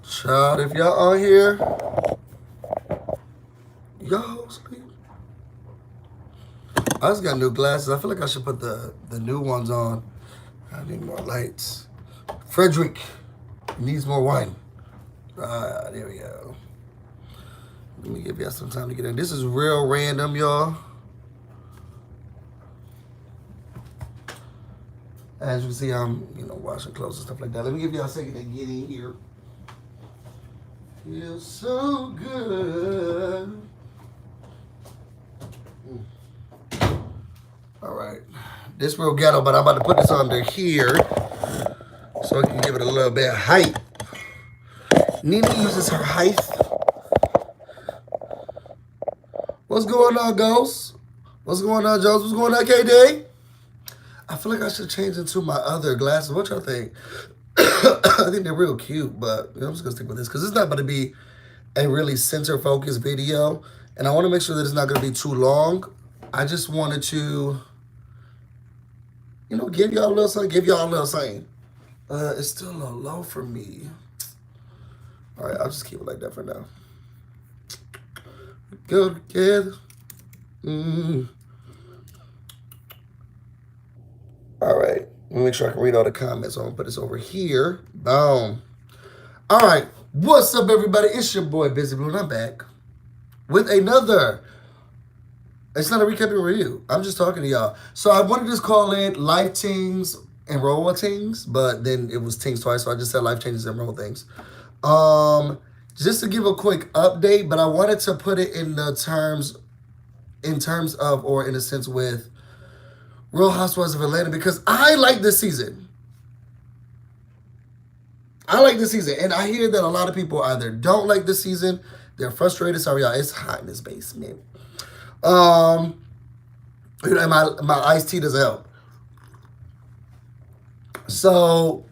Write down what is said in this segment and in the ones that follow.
Child, if y'all on here, y'all sleep. I just got new glasses. I feel like I should put the new ones on. I need more lights. Frederick needs more wine. Ah, there we go. Let me give y'all some time to get in. This is real random, y'all. As you can see, I'm, washing clothes and stuff like that. Let me give y'all a second to get in here. Feels so good. All right. This real ghetto, but I'm about to put this under here so I can give it a little bit of height. Nina uses her height. What's going on, Ghost? What's going on, Jones? What's going on, KD? I feel like I should change into my other glasses. What y'all think? I think they're real cute, but I'm just gonna stick with this because it's not going to be a really center focused video, and I want to make sure that it's not going to be too long. I just wanted to, give y'all a little something. It's still a little low for me. All right, I'll just keep it like that for now. Go together. All right. Let me make sure I can read all the comments. So I'm going to put this over here. Boom. All right. What's up, everybody? It's your boy, Busy Blue, and I'm back with another. It's not a recapping review. I'm just talking to y'all. So I wanted to just call it Life Tingz and Roll Tingz, but then it was Tingz twice, so I just said Life Changes and Roll Things. Just to give a quick update, but I wanted to put it in terms of, or in a sense with Real Housewives of Atlanta, because I like this season. And I hear that a lot of people either don't like this season, they're frustrated. Sorry, y'all, it's hot in this basement. And my iced tea doesn't help. So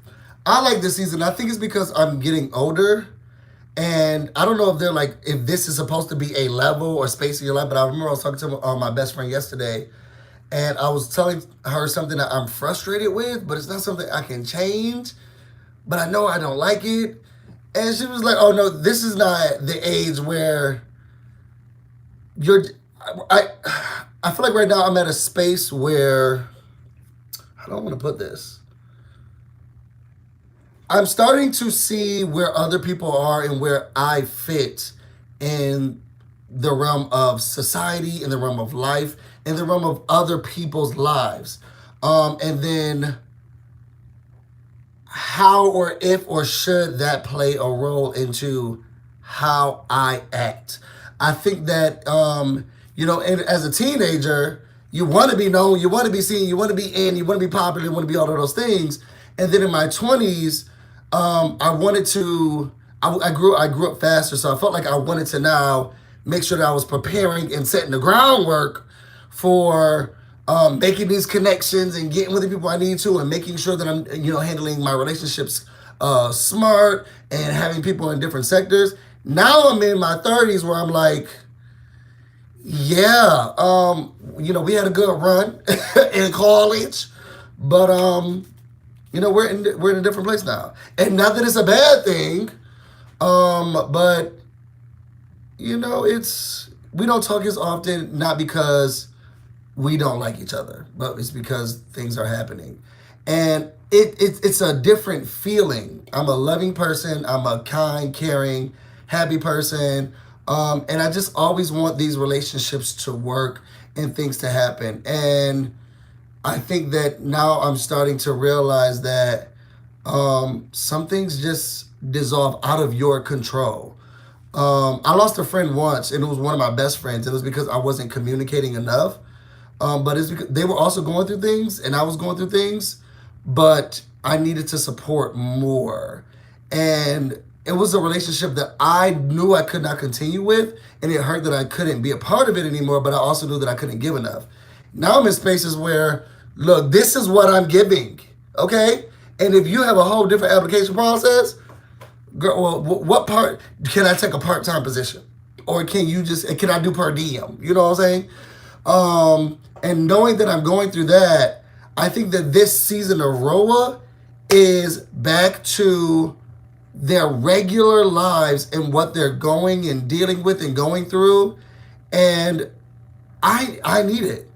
I like this season. I think it's because I'm getting older. And I don't know if this is supposed to be a level or space in your life, but I remember I was talking to my best friend yesterday, and I was telling her something that I'm frustrated with, but it's not something I can change, but I know I don't like it. And she was like, oh no, this is not the age where I feel like right now I'm at a space where, I don't want to put this. I'm starting to see where other people are and where I fit in the realm of society, in the realm of life, in the realm of other people's lives. And then how or if or should that play a role into how I act. I think that, and as a teenager, you want to be known, you want to be seen, you want to be in, you want to be popular, you want to be all of those things. And then in my 20s, I grew up faster, so I felt like I wanted to now make sure that I was preparing and setting the groundwork for making these connections and getting with the people I need to, and making sure that I'm, handling my relationships smart and having people in different sectors. Now I'm in my 30s where I'm like, yeah, we had a good run in college, but we're in a different place now. And not that it's a bad thing, but we don't talk as often, not because we don't like each other, but it's because things are happening. And it's a different feeling. I'm a loving person. I'm a kind, caring, happy person. And I just always want these relationships to work and things to happen. And I think that now I'm starting to realize that some things just dissolve out of your control. I lost a friend once, and it was one of my best friends. It was because I wasn't communicating enough. But it's because they were also going through things, and I was going through things, but I needed to support more. And it was a relationship that I knew I could not continue with, and it hurt that I couldn't be a part of it anymore, but I also knew that I couldn't give enough. Now I'm in spaces where, look, this is what I'm giving, okay? And if you have a whole different application process, girl, well, what part, can I take a part-time position? Or can I do per diem? You know what I'm saying? And knowing that I'm going through that, I think that this season of Roa is back to their regular lives and what they're going and dealing with and going through. And I need it.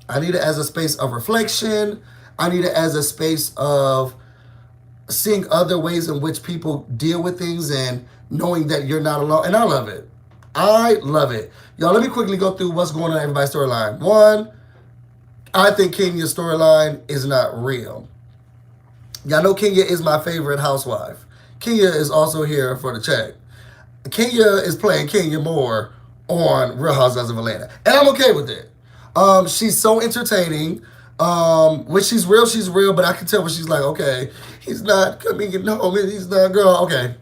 I need it as a space of reflection. I need it as a space of seeing other ways in which people deal with things and knowing that you're not alone. And I love it. I love it. Y'all, let me quickly go through what's going on in everybody's storyline. One, I think Kenya's storyline is not real. Y'all know Kenya is my favorite housewife. Kenya is also here for the check. Kenya is playing Kenya more on Real Housewives of Atlanta. And I'm okay with it. She's so entertaining. When she's real, but I can tell when she's like, okay, he's not coming in home, and he's not girl. Okay.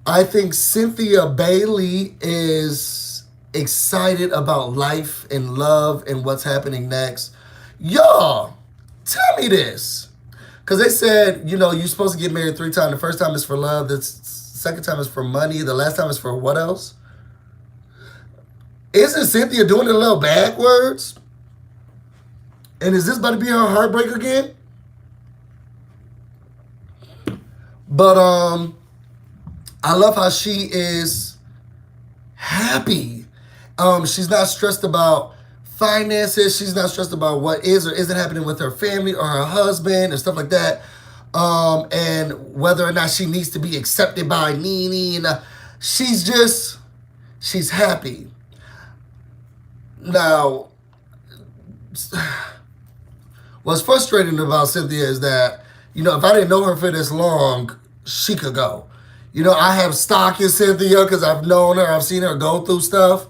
I think Cynthia Bailey is excited about life and love and what's happening next. Y'all, tell me this. Because they said, you're supposed to get married 3 times. The first time is for love. The second time is for money. The last time is for what else? Isn't Cynthia doing it a little backwards? And is this about to be her heartbreak again? But I love how she is happy. She's not stressed about finances. She's not stressed about what is or isn't happening with her family or her husband and stuff like that. And whether or not she needs to be accepted by Nene. She's happy. Now, what's frustrating about Cynthia is that, if I didn't know her for this long, she could go. I have stock in Cynthia because I've known her. I've seen her go through stuff.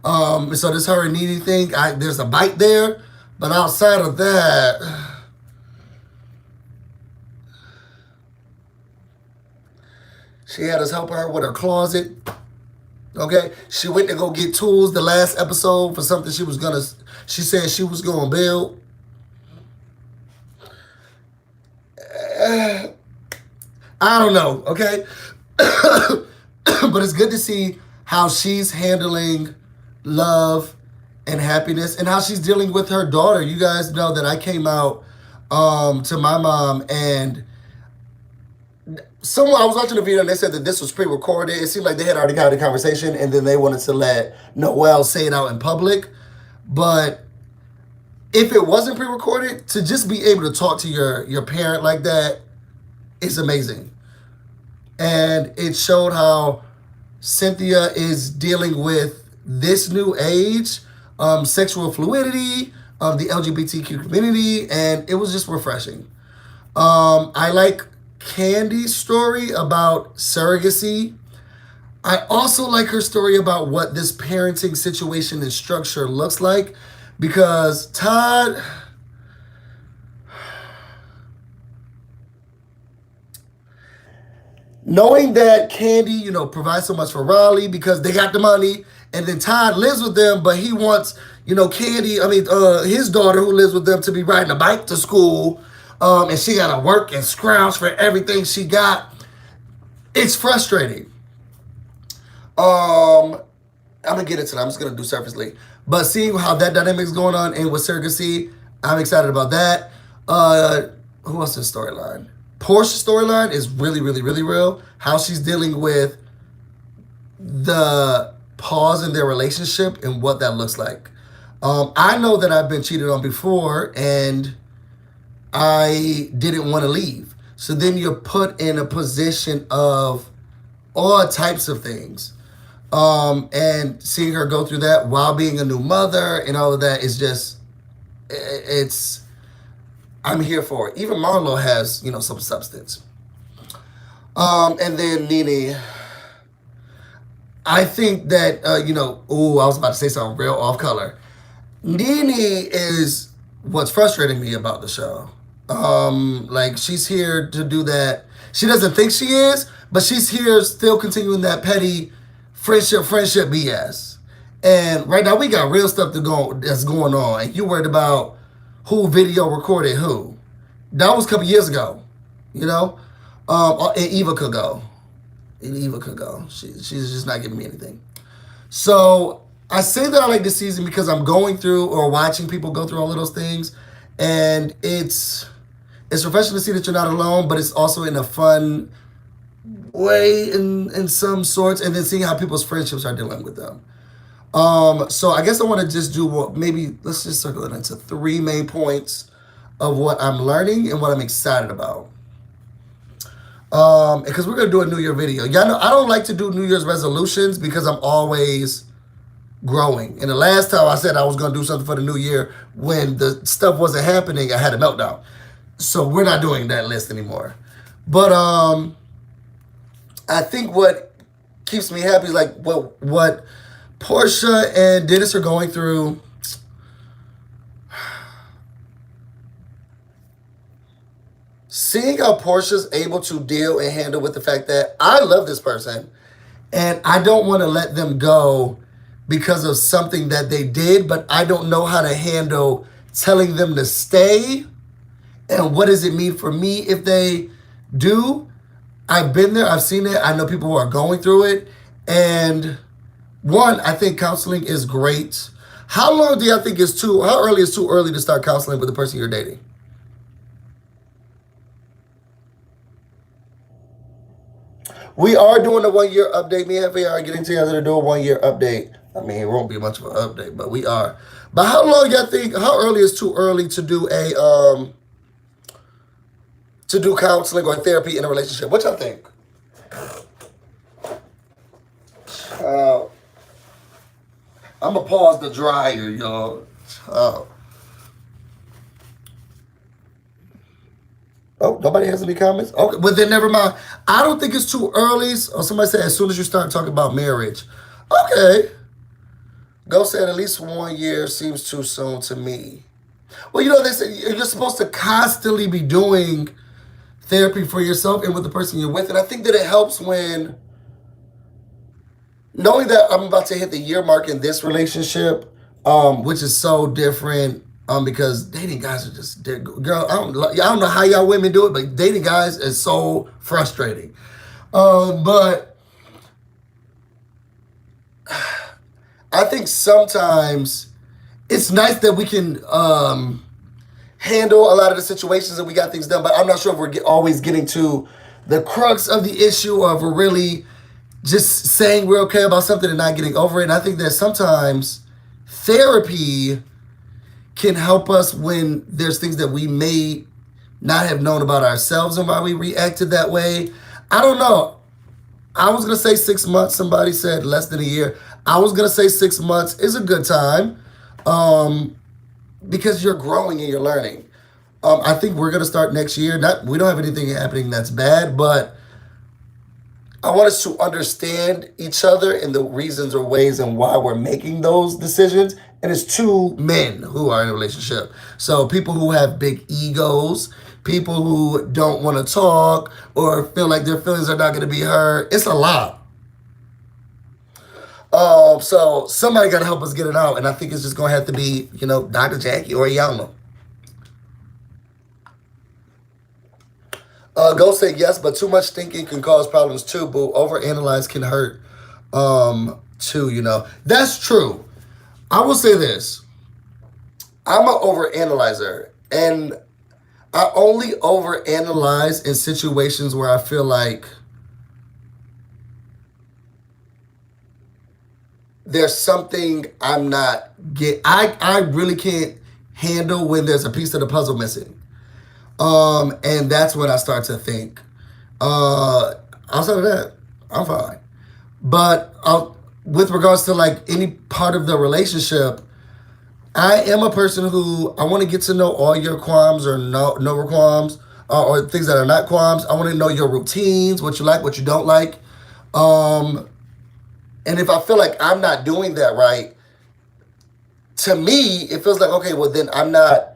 So this her and Nene thing, there's a bite there. But outside of that, she had us helping her with her closet. Okay? She went to go get tools the last episode for something she said she was going to build. I don't know, okay? But it's good to see how she's handling love and happiness and how she's dealing with her daughter. You guys know that I came out to my mom, and I was watching a video and they said that this was pre-recorded. It seemed like they had already had a conversation and then they wanted to let Noelle say it out in public. But if it wasn't pre-recorded, to just be able to talk to your parent like that is amazing. And it showed how Cynthia is dealing with this new age, sexual fluidity, the LGBTQ community, and it was just refreshing. I like Candy's story about surrogacy. I also like her story about what this parenting situation and structure looks like, because Todd, knowing that Candy, provides so much for Raleigh because they got the money, and then Todd lives with them, but he wants, Candy, his daughter who lives with them to be riding a bike to school, and she got to work and scrounge for everything she got. It's frustrating. I'm going to get into that. I'm just going to do surfacely. But seeing how that dynamic is going on and with surrogacy, I'm excited about that. Who else is storyline? Portia's storyline is really, really, really real. How she's dealing with the pause in their relationship and what that looks like. I know that I've been cheated on before and I didn't want to leave. So then you're put in a position of all types of things. And seeing her go through that while being a new mother and all of that is just, I'm here for it. Even Marlo has, some substance. And then Nene, I think that, I was about to say something real off color. Nene is what's frustrating me about the show. She's here to do that. She doesn't think she is, but she's here still continuing that petty friendship BS. And right now we got real stuff that's going on. And you worried about who video recorded who. That was a couple years ago, and Eva could go. She's just not giving me anything. So I say that I like this season because I'm going through or watching people go through all of those things. And it's refreshing to see that you're not alone, but it's also in a fun way in some sorts, and then seeing how people's friendships are dealing with them. So I guess I want to just do what maybe let's just circle it into three main points of what I'm learning and what I'm excited about. Because we're gonna do a New Year video. Y'all know I don't like to do New Year's resolutions because I'm always growing. And the last time I said I was gonna do something for the new year, when the stuff wasn't happening, I had a meltdown. So we're not doing that list anymore. But I think what keeps me happy is like what Portia and Dennis are going through. Seeing how Portia's able to deal and handle with the fact that I love this person and I don't want to let them go because of something that they did, but I don't know how to handle telling them to stay. And what does it mean for me if they do? I've been there, I've seen it, I know people who are going through it. And one, I think counseling is great. How long do y'all think how early is too early to start counseling with the person you're dating? We are doing a 1 year update. Me and Faye are getting together to do a 1 year update. I mean, it won't be much of an update, but we are. But how long y'all think, how early is too early to do to do counseling or therapy in a relationship? What y'all think? I'm going to pause the dryer, y'all. Oh, nobody has any comments? Okay, well then never mind. I don't think it's too early. Or somebody said as soon as you start talking about marriage. Okay. Go said at least 1 year seems too soon to me. Well, you know, they say you're supposed to constantly be doing therapy for yourself and with the person you're with. And I think that it helps when knowing that I'm about to hit the year mark in this relationship, which is so different. Because dating guys are just, girl, I don't know how y'all women do it, but dating guys is so frustrating. But I think sometimes it's nice that we can handle a lot of the situations and we got things done, but I'm not sure if we're always getting to the crux of the issue or if we're really just saying we're okay about something and not getting over it. And I think that sometimes therapy can help us when there's things that we may not have known about ourselves and why we reacted that way. I don't know. I was going to say 6 months. Somebody said less than a year. I was going to say 6 months is a good time because you're growing and you're learning. I think we're going to start next year. We don't have anything happening that's bad, but I want us to understand each other and the reasons or ways and why we're making those decisions. And it's two men who are in a relationship. So people who have big egos, people who don't want to talk or feel like their feelings are not going to be heard. It's a lot. So somebody got to help us get it out. And I think it's just going to have to be, Dr. Jackie or Yama. Go say yes, but too much thinking can cause problems too, boo. Overanalyze can hurt too, That's true. I will say this. I'm an overanalyzer, and I only overanalyze in situations where I feel like there's something I'm not I really can't handle when there's a piece of the puzzle missing. And that's when I start to think. Outside of that, I'm fine. But with regards to like any part of the relationship, I am a person who I want to get to know all your qualms or no qualms or things that are not qualms. I want to know your routines, what you like, what you don't like. And if I feel like I'm not doing that right, to me, it feels like, okay, well then I'm not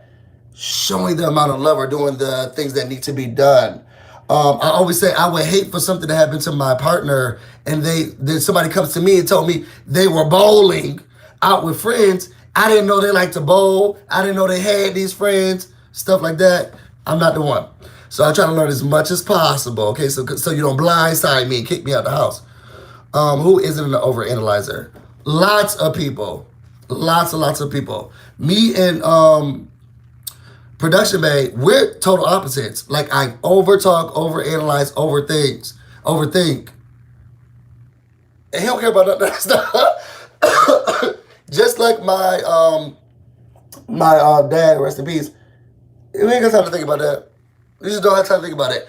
showing the amount of love or doing the things that need to be done. I always say I would hate for something to happen to my partner and then somebody comes to me and told me they were bowling out with friends. I didn't know they liked to bowl. I didn't know they had these friends, stuff like that. I'm not the one. So I try to learn as much as possible, okay? So you don't blindside me and kick me out the house. Who isn't an overanalyzer? Lots of people. Lots and lots of people. Me and Production Bay, we're total opposites. Like I overtalk, overanalyze over things. overthink, and he don't care about none of that stuff. Just like my dad, rest in peace. We ain't got time to think about that. We just don't have time to think about it.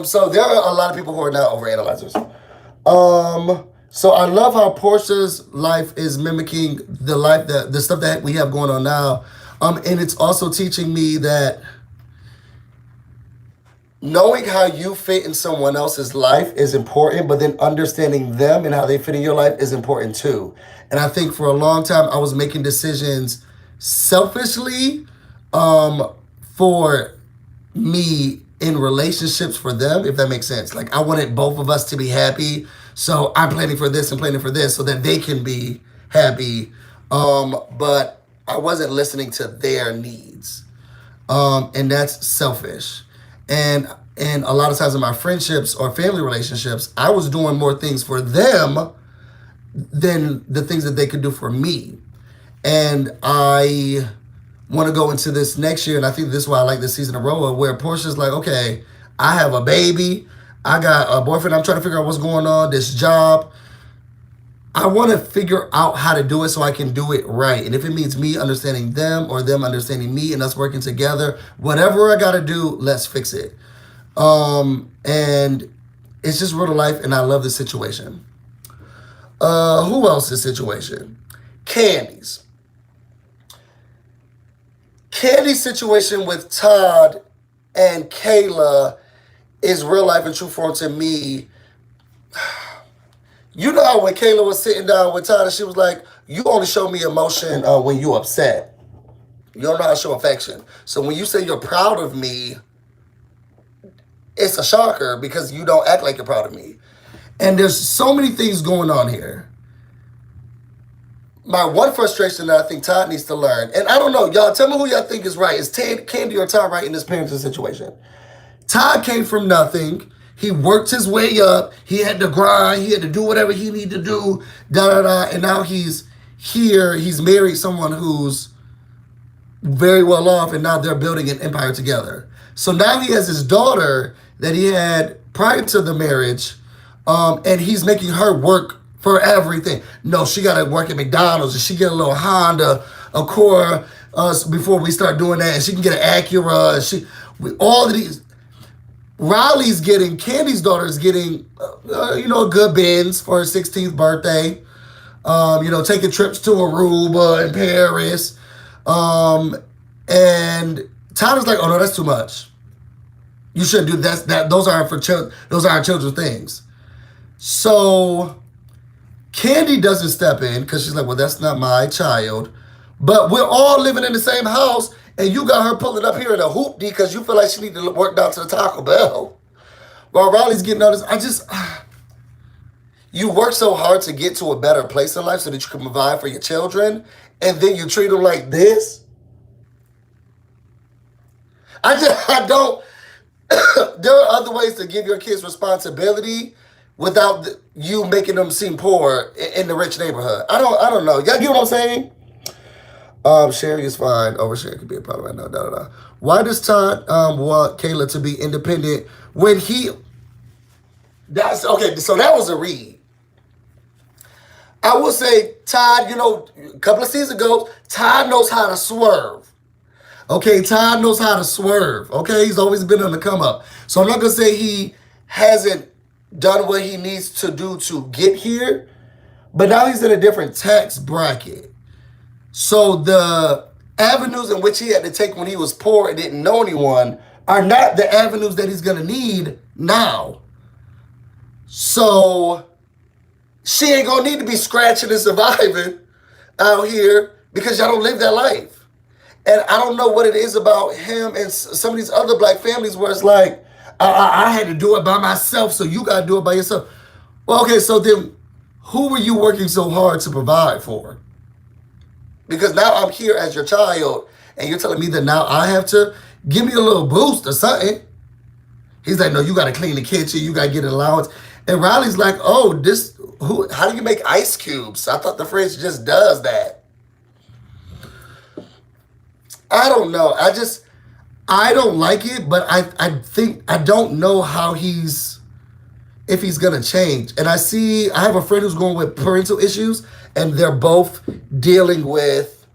So there are a lot of people who are not overanalyzers. So I love how Portia's life is mimicking the stuff that we have going on now. And it's also teaching me that knowing how you fit in someone else's life is important, but then understanding them and how they fit in your life is important too. And I think for a long time I was making decisions selfishly, for me in relationships for them, if that makes sense. Like I wanted both of us to be happy, so I'm planning for this and planning for this so that they can be happy. But I wasn't listening to their needs, and that's selfish. And a lot of times in my friendships or family relationships, I was doing more things for them than the things that they could do for me. And I want to go into this next year, and I think this is why I like this season of Roa, where Portia's like, okay, I have a baby, I got a boyfriend, I'm trying to figure out what's going on, this job. I want to figure out how to do it so I can do it right. And if it means me understanding them or them understanding me and us working together, whatever I got to do, let's fix it. And it's just real life, and I love this situation. Who else's situation? Candy's situation with Todd and Kayla is real life and true form to me. You know how when Kayla was sitting down with Todd and she was like, you only show me emotion when you upset. You don't know how to show affection. So when you say you're proud of me, it's a shocker because you don't act like you're proud of me. And there's so many things going on here. My one frustration that I think Todd needs to learn, and I don't know, y'all tell me who y'all think is right. Is Candy or Todd right in this parenting situation? Todd came from nothing. He worked his way up. He had to grind. He had to do whatever he needed to do, and now he's here. He's married someone who's very well off, and now they're building an empire together. So now he has his daughter that he had prior to the marriage, and he's making her work for everything. No, she got to work at McDonald's, and she get a little Honda Accord before we start doing that, and she can get an Acura. All of these. Riley's getting, Candy's daughter is getting, a good Benz for her 16th birthday. Taking trips to Aruba and Paris. And Tyler's like, oh no, that's too much. You shouldn't do that. Those aren't for children. Those aren't children's things. So Candy doesn't step in because she's like, well, that's not my child. But we're all living in the same house, and you got her pulling up here in a hoopty because you feel like she need to work down to the Taco Bell. While Riley's getting all this, you work so hard to get to a better place in life so that you can provide for your children, and then you treat them like this. I don't. There are other ways to give your kids responsibility without you making them seem poor in the rich neighborhood. I don't know. Y'all get what I'm saying? Sharing is fine. Oversharing can be a problem right now. Why does Todd want Kayla to be independent when he... That's okay, so that was a read. I will say, Todd, a couple of seasons ago, Todd knows how to swerve. Okay, Todd knows how to swerve. Okay, he's always been on the come up. So I'm not going to say he hasn't done what he needs to do to get here, but now he's in a different tax bracket. So the avenues in which he had to take when he was poor and didn't know anyone are not the avenues that he's going to need now. So she ain't going to need to be scratching and surviving out here because y'all don't live that life. And I don't know what it is about him and some of these other black families where it's like, I had to do it by myself, so you got to do it by yourself. Well, okay, so then who were you working so hard to provide for? Because now I'm here as your child, and you're telling me that now I have to give me a little boost or something. He's like, no, you got to clean the kitchen, you got to get an allowance. And Riley's like, oh, how do you make ice cubes? I thought the fridge just does that. I don't know. I don't like it, but I think, I don't know how he's if he's gonna change. And I have a friend who's going with parental issues, and dealing with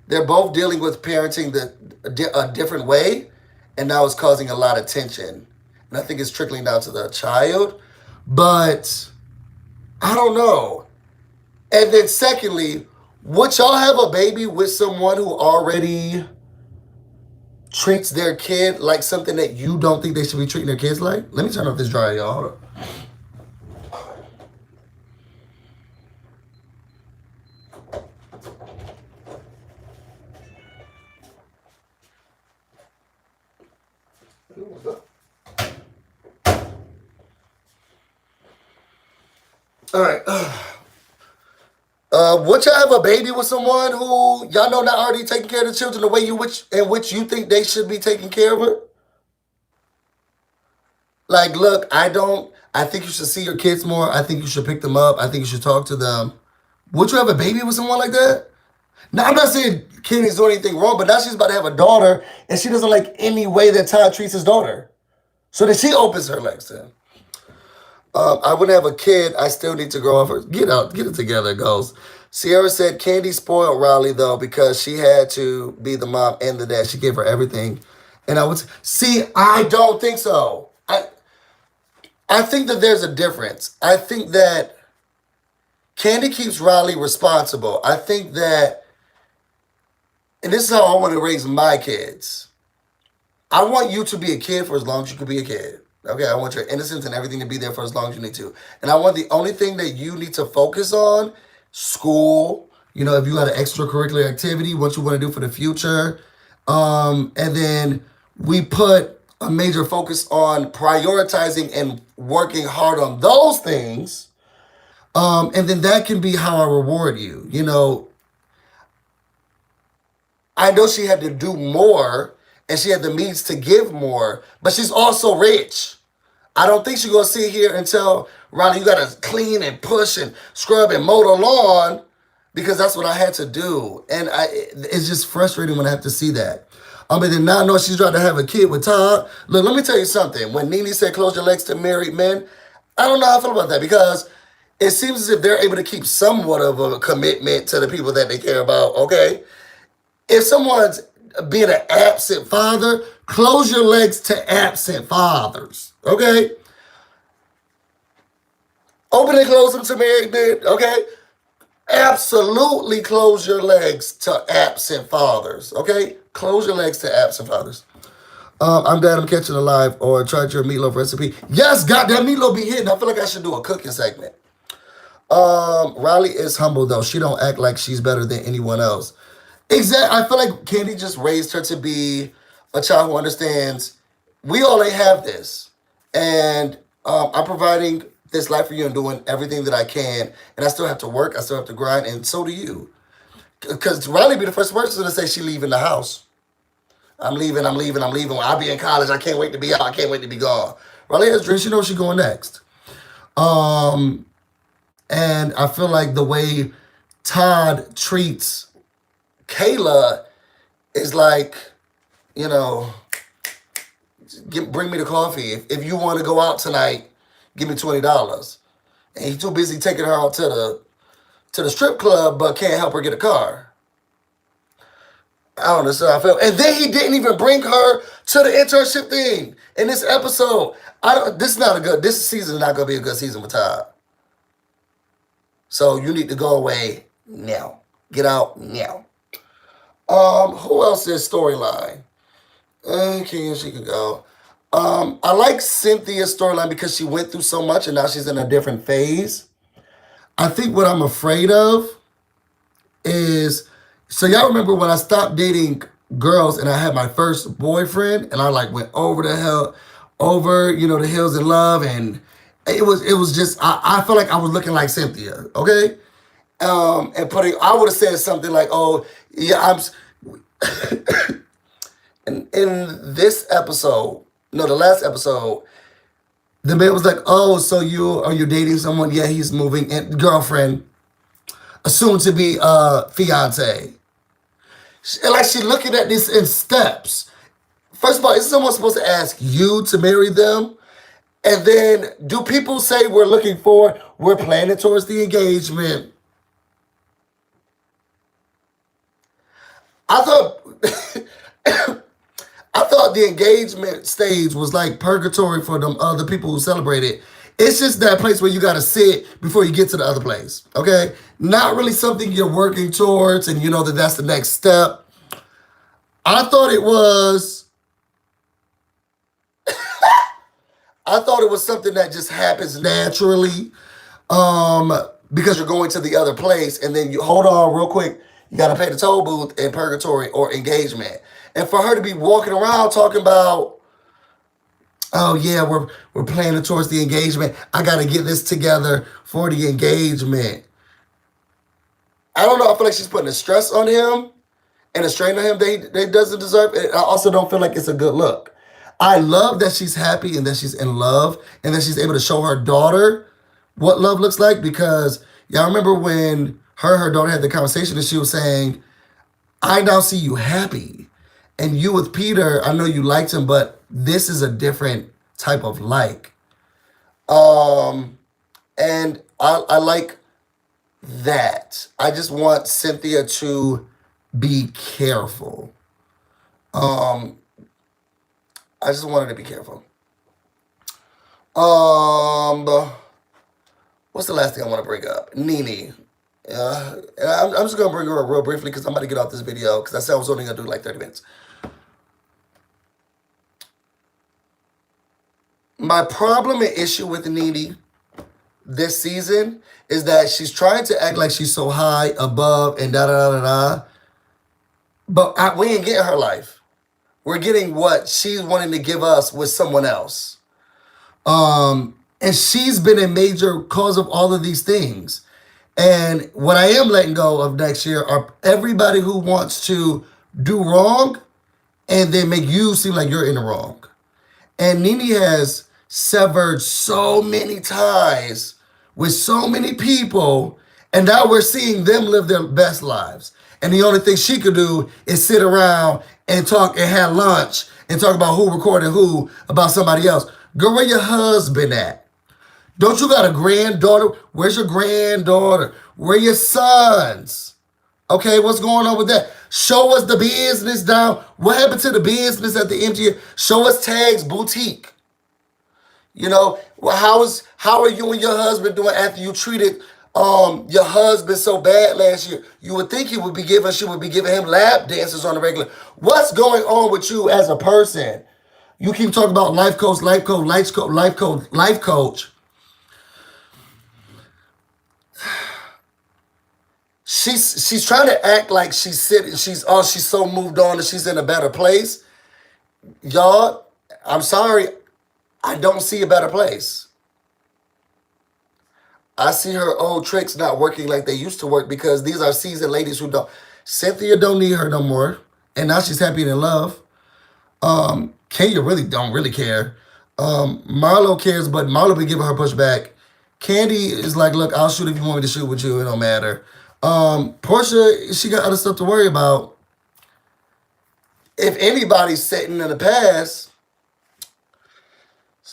they're both dealing with parenting a different way, and now it's causing a lot of tension. And I think it's trickling down to the child, but I don't know. And then secondly, would y'all have a baby with someone who already treats their kid like something that you don't think they should be treating their kids like? Let me turn off this dryer, y'all. Hold up. All right. Would y'all have a baby with someone who y'all know not already taking care of the children the way in which you think they should be taking care of it? Like, look, I don't. I think you should see your kids more. I think you should pick them up. I think you should talk to them. Would you have a baby with someone like that? Now, I'm not saying Kenny's doing anything wrong, but now she's about to have a daughter, and she doesn't like any way that Todd treats his daughter. So then she opens her legs to him. I wouldn't have a kid. I still need to grow up. Get it together, Ghost. Sierra said Candy spoiled Riley though because she had to be the mom and the dad. She gave her everything, and I would see. I don't think so. I think that there's a difference. I think that Candy keeps Riley responsible. I think that, and this is how I want to raise my kids. I want you to be a kid for as long as you can be a kid. Okay, I want your innocence and everything to be there for as long as you need to. And I want the only thing that you need to focus on, school, if you got an extracurricular activity, what you want to do for the future. And then we put a major focus on prioritizing and working hard on those things. And then that can be how I reward you. I know she had to do more and she had the means to give more, but she's also rich. I don't think she's going to sit here and tell Riley, you got to clean and push and scrub and mow the lawn because that's what I had to do. And it's just frustrating when I have to see that. And then now I know she's trying to have a kid with Todd. Look, let me tell you something. When Nene said close your legs to married men, I don't know how I feel about that because it seems as if they're able to keep somewhat of a commitment to the people that they care about, okay? If someone's being an absent father, close your legs to absent fathers, okay? Open and close them to married men, okay? Absolutely close your legs to absent fathers, okay? Close your legs to absent fathers. I'm glad I'm catching alive or tried your meatloaf recipe. Yes, goddamn meatloaf be hitting. I feel like I should do a cooking segment. Riley is humble though. She don't act like she's better than anyone else. Exactly. I feel like Candy just raised her to be a child who understands we all ain't have this. And I'm providing this life for you and doing everything that I can. And I still have to work. I still have to grind. And so do you. Because Riley be the first person to say she leaving the house. I'm leaving. When I'll be in college, I can't wait to be out. I can't wait to be gone. Riley has dreams. She knows she's going next. And I feel like the way Todd treats Kayla is like, bring me the coffee. If you want to go out tonight, give me $20. And he's too busy taking her out to the strip club, but can't help her get a car. I don't understand how I feel. And then he didn't even bring her to the internship thing in this episode. This season is not gonna be a good season for Todd. So you need to go away now. Get out now. Who else is storyline? She can go. I like Cynthia's storyline because she went through so much and now she's in a different phase. I think what I'm afraid of is, so y'all remember when I stopped dating girls and I had my first boyfriend and I went over the hills in love, and it was just I felt like I was looking like Cynthia, okay? And I would have said something like, "Oh, yeah, in this episode, no, the last episode, the man was like, "Oh, so are you dating someone? Yeah, he's moving in, girlfriend, a soon to be fiance." And she looking at this in steps. First of all, is someone supposed to ask you to marry them? And then do people say we're planning towards the engagement? I thought I thought the engagement stage was like purgatory for them other people who celebrate it. It's just that place where you gotta sit before you get to the other place. Okay, not really something you're working towards, and you know that that's the next step. I thought it was. I thought it was something that just happens naturally, um, because you're going to the other place, and then you hold on real quick. You gotta pay the toll booth in purgatory or engagement, and for her to be walking around talking about, oh yeah, we're planning towards the engagement. I gotta get this together for the engagement. I don't know. I feel like she's putting a stress on him and a strain on him that he doesn't deserve. And I also don't feel like it's a good look. I love that she's happy and that she's in love and that she's able to show her daughter what love looks like, because y'all remember when her daughter had the conversation and she was saying, I now see you happy. And you with Peter, I know you liked him, but this is a different type of like. And I like that. I just want Cynthia to be careful. Um, I just want her to be careful. Um, what's the last thing I want to bring up? Nene. And I'm just gonna bring her up real briefly because I'm about to get off this video because I said I was only gonna do like 30 minutes. My problem and issue with Nene this season is that she's trying to act like she's so high above and da da da da da. But we ain't getting her life. We're getting what she's wanting to give us with someone else. And she's been a major cause of all of these things. And what I am letting go of next year are everybody who wants to do wrong and then make you seem like you're in the wrong. And Nene has severed so many ties with so many people, and now we're seeing them live their best lives. And the only thing she could do is sit around and talk and have lunch and talk about who recorded who about somebody else. Girl, where your husband at? Don't you got a granddaughter? Where's your granddaughter? Where your sons? Okay, what's going on with that? Show us the business down. What happened to the business at the MGM? Show us Tag's boutique. You know, well, how are you and your husband doing after you treated your husband so bad last year? You would think she would be giving him lap dances on the regular. What's going on with you as a person? You keep talking about life coach, life coach, life coach, life coach, life coach. She's trying to act like she's so moved on and she's in a better place. Y'all, I'm sorry, I don't see a better place. I see her old tricks not working like they used to work because these are seasoned ladies who don't. Cynthia don't need her no more, and now she's happy and in love. Kenya really don't really care. Marlo cares, but Marlo been giving her pushback. Candy is like, look, I'll shoot if you want me to shoot with you. It don't matter. Portia, she got other stuff to worry about. If anybody's sitting in the past,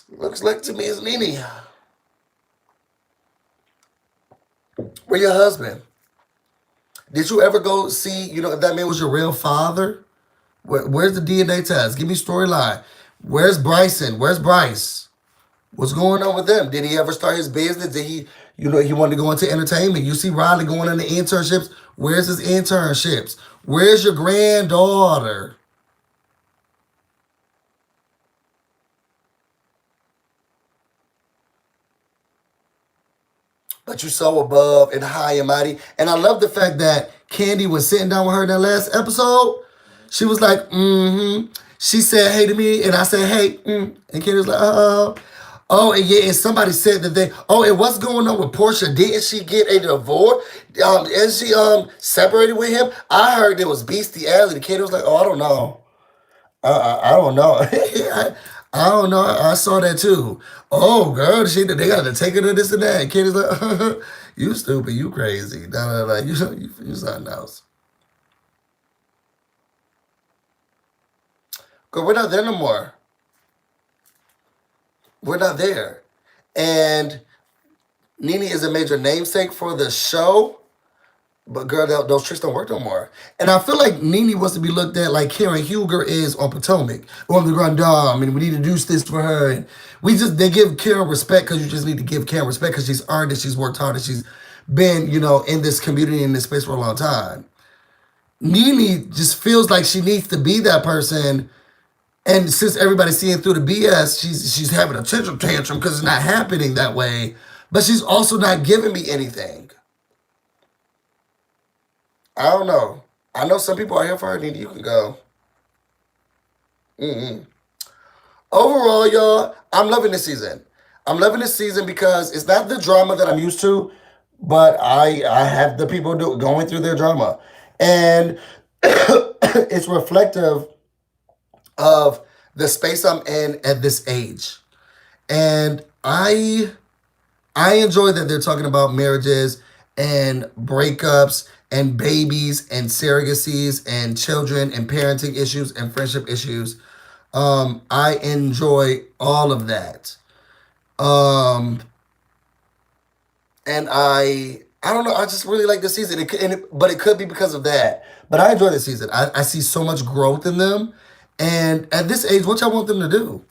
looks like to me it's Nene. Where your husband? Did you ever go see, if that man was your real father? Where's the DNA test? Give me storyline. Where's Bryson? Where's Bryce? What's going on with them? Did he ever start his business? Did he, he wanted to go into entertainment? You see Riley going into internships. Where's his internships? Where's your granddaughter? But you're so above and high and mighty. And I love the fact that Candy was sitting down with her in that last episode. She was like, She said, hey to me, and I said, hey, And Candy was like, oh, and yeah, and somebody said that and what's going on with Portia? Didn't she get a divorce? Is she separated with him? I heard there was bestiality. The kid was like, oh, I don't know. I don't know. I don't know. I saw that too. Oh, girl, they got to take her to this and that. And kid is like, you stupid, you crazy. No, you something else. Cause we're not there no more. We're not there. And Nene is a major namesake for the show. But girl, those tricks don't work no more. And I feel like Nene wants to be looked at like Karen Huger is on Potomac or on the Grand Dame, and we need to do this for her. And they give Karen respect because you just need to give Karen respect because she's earned it, she's worked hard, and she's been, in this community, in this space for a long time. Nene just feels like she needs to be that person. And since everybody's seeing through the BS, she's having a tantrum because it's not happening that way. But she's also not giving me anything. I don't know. I know some people are here for her. Nene, you can go. Mm-mm. Overall, y'all, I'm loving this season. I'm loving this season because it's not the drama that I'm used to, but I have the people going through their drama, and it's reflective of the space I'm in at this age. And I enjoy that they're talking about marriages and breakups and babies and surrogacies and children and parenting issues and friendship issues. I enjoy all of that. Um, and I don't know. I just really like this season. But it could be because of that. But I enjoy this season. I see so much growth in them. And at this age, what y'all want them to do?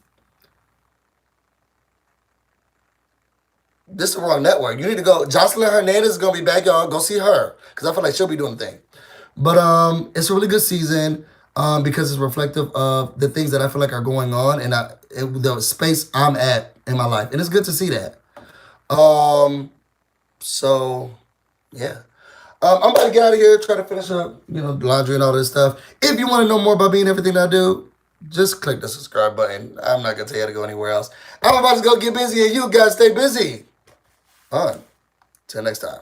This is the wrong network. You need to go. Jocelyn Hernandez is gonna be back, y'all. Go see her because I feel like she'll be doing the thing. But it's a really good season because it's reflective of the things that I feel like are going on and the space I'm at in my life, and it's good to see that. Um, so yeah. I'm about to get out of here, try to finish up, laundry and all this stuff. If you want to know more about me and everything that I do, just click the subscribe button. I'm not gonna tell you to go anywhere else. I'm about to go get busy, and you guys stay busy. On. Till next time.